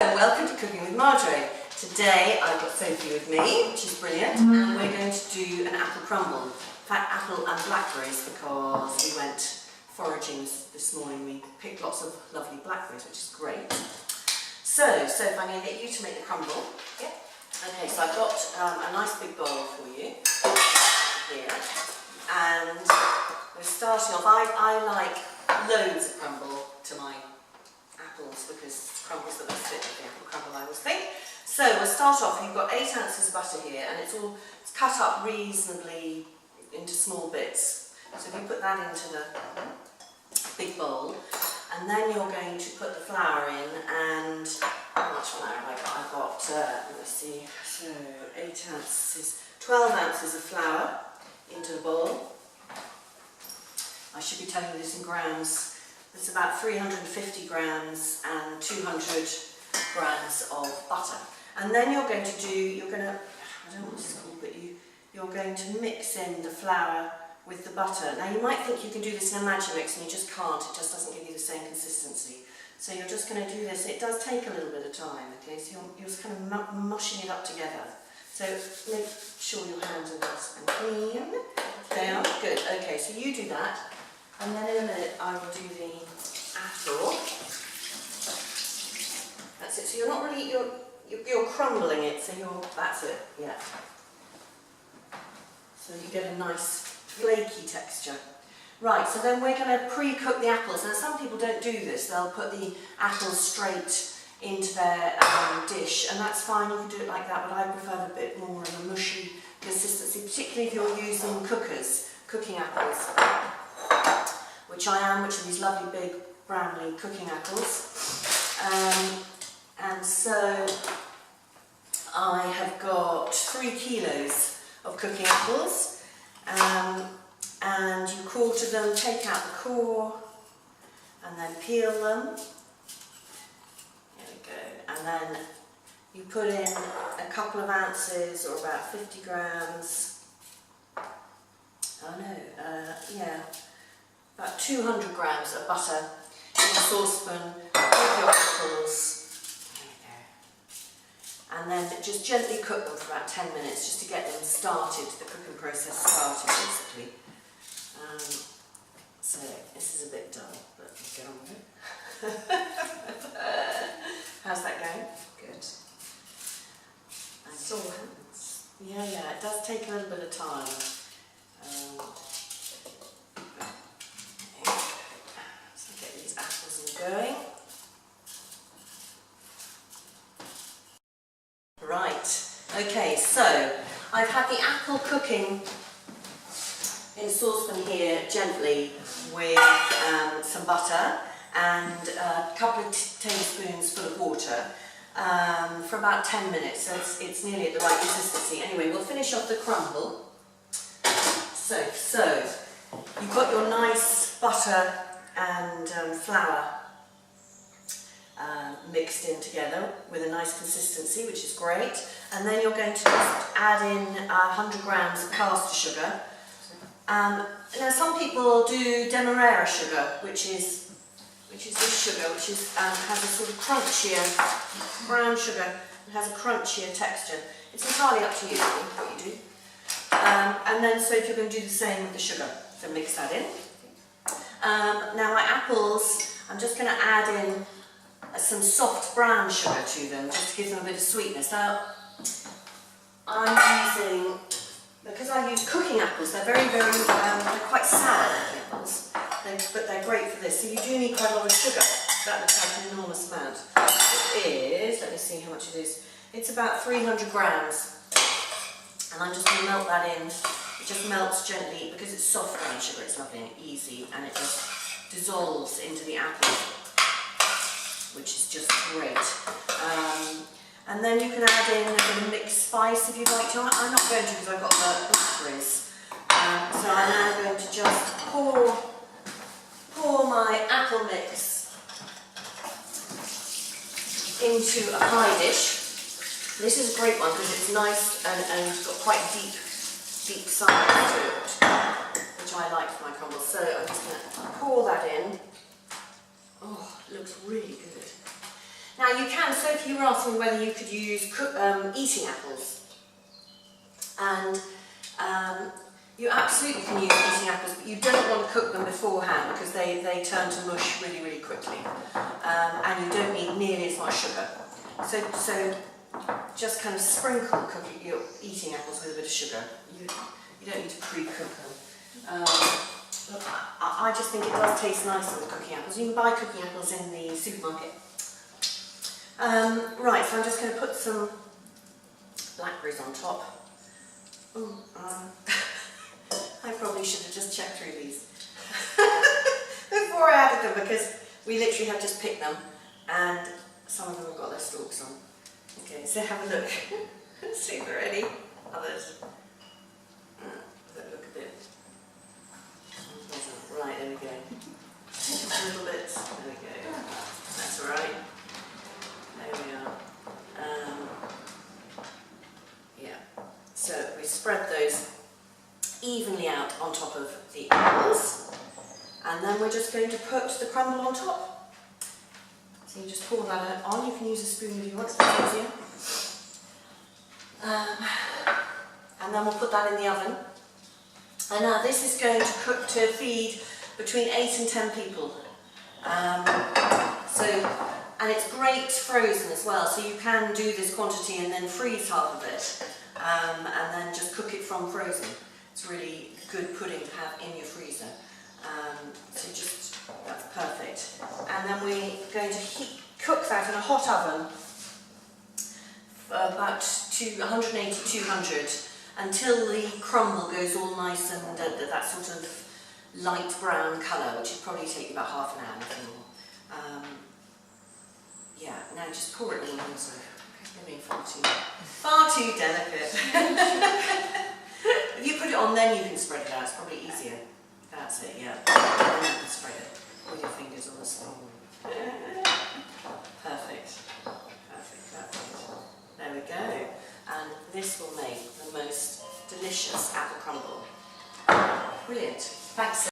Welcome to Cooking with Marjorie. Today I've got Sophie with me, which is brilliant, and we're going to do an apple crumble. In fact, apple and blackberries, because we went foraging this morning. We picked lots of lovely blackberries, which is great. So Sophie, I'm going to get you to make the crumble. Yeah. Okay, so I've got a nice big bowl for you here, and we're starting off. I like loads of crumble to my apples because crumble's the best bit of the apple crumble, I always think. So we'll start off. You've got 8 ounces of butter here, and it's cut up reasonably into small bits. So if you put that into the big bowl, and then you're going to put the flour in. And how much flour have I got? I've got let's see, so 8 ounces, 12 ounces of flour into the bowl. I should be telling you this in grams. There's about 350 grams and 200 grams of butter. And then you're going to, I don't know what this is called, but you're going to mix in the flour with the butter. Now you might think you can do this in a Magimix, and you just can't. It just doesn't give you the same consistency. So you're just going to do this. It does take a little bit of time, okay? So you're just kind of mushing it up together. So make sure your hands are nice and clean. They are? Good. Okay, so you do that. And then in a minute I will do the apple. That's it. So you're not really, you're crumbling it, so that's it, yeah. So you get a nice flaky texture. Right, so then we're going to pre-cook the apples. Now some people don't do this, they'll put the apples straight into their dish, and that's fine, you can do it like that, but I prefer a bit more of a mushy consistency, particularly if you're using cooking apples. Which I am, which are these lovely big Brownlee cooking apples. And so I have got 3 kilos of cooking apples, and you quarter them, take out the core, and then peel them. There we go. And then you put in a couple of ounces, or about 50 grams. Oh no, yeah. About 200 grams of butter in a saucepan with your apples. There we go. And then just gently cook them for about 10 minutes just to get them started, the cooking process started basically. So this is a bit dull, but we'll get on with it. How's that going? Good. Sore hands. Yeah, it does take a little bit of time. Going. Right, okay, so I've had the apple cooking in a saucepan here gently with some butter and a couple of tablespoons full of water for about 10 minutes, so it's nearly at the right consistency. Anyway, we'll finish off the crumble. So you've got your nice butter and flour mixed in together with a nice consistency, which is great. And then you're going to just add in 100 grams of castor sugar. Now some people do demerara sugar, which is this sugar, which has a sort of crunchier, brown sugar, it has a crunchier texture. It's entirely up to you what you do. And then so if you're going to do the same with the sugar, so mix that in. Now my apples, I'm just going to add in some soft brown sugar to them, just to give them a bit of sweetness. Now, I'm using, because I use cooking apples, they're they're quite sour apples, but they're great for this. So you do need quite a lot of sugar. That looks like an enormous amount. It is, let me see how much it is. It's about 300 grams. And I'm just going to melt that in. It just melts gently, because it's soft brown sugar, it's lovely and easy, and it just dissolves into the apple, which is just great. And then you can add in a bit of mixed spice if you'd like to. I'm not going to because I've got the blackberries. So I'm now going to just pour my apple mix into a pie dish. This is a great one because it's nice and it's got quite deep sides to it, which I like for my crumbles. So I'm just going to pour that in. Oh, it looks really good. Now Now you can, Sophie, you were asking whether you could use eating apples. And you absolutely can use eating apples, but you don't want to cook them beforehand because they turn to mush really, really quickly. And you don't need nearly as much sugar. So just kind of sprinkle your eating apples with a bit of sugar. You don't need to pre-cook them. I just think it does taste nicer with cooking apples. You can buy cooking apples in the supermarket. Right, so I'm just going to put some blackberries on top. Ooh, I probably should have just checked through these before I added them, because we literally have just picked them and some of them have got their stalks on. Okay, so have a look. See if there are any others. That look a bit unpleasant. Right, there we go. Just a little bit. There we go. That's all right. There we are. Yeah. So we spread those evenly out on top of the apples, and then we're just going to put the crumble on top. So you just pour that on. You can use a spoon if you want, it's easier. And then we'll put that in the oven. And now this is going to cook to feed between 8 and 10 people. And it's great frozen as well, so you can do this quantity and then freeze half of it, and then just cook it from frozen. It's really good pudding to have in your freezer. That's perfect. And then we're going to cook that in a hot oven for about 180, 200, until the crumble goes all nice and that sort of light brown colour, which would probably take you about half an hour, nothing more. Yeah, now just pour it in, so you're being far too delicate. If you put it on, then you can spread it out. It's probably easier. That's it, yeah. And then you can spread it with your fingers on the spoon. Perfect. There we go. And this will make the most delicious apple crumble. Brilliant. Thanks.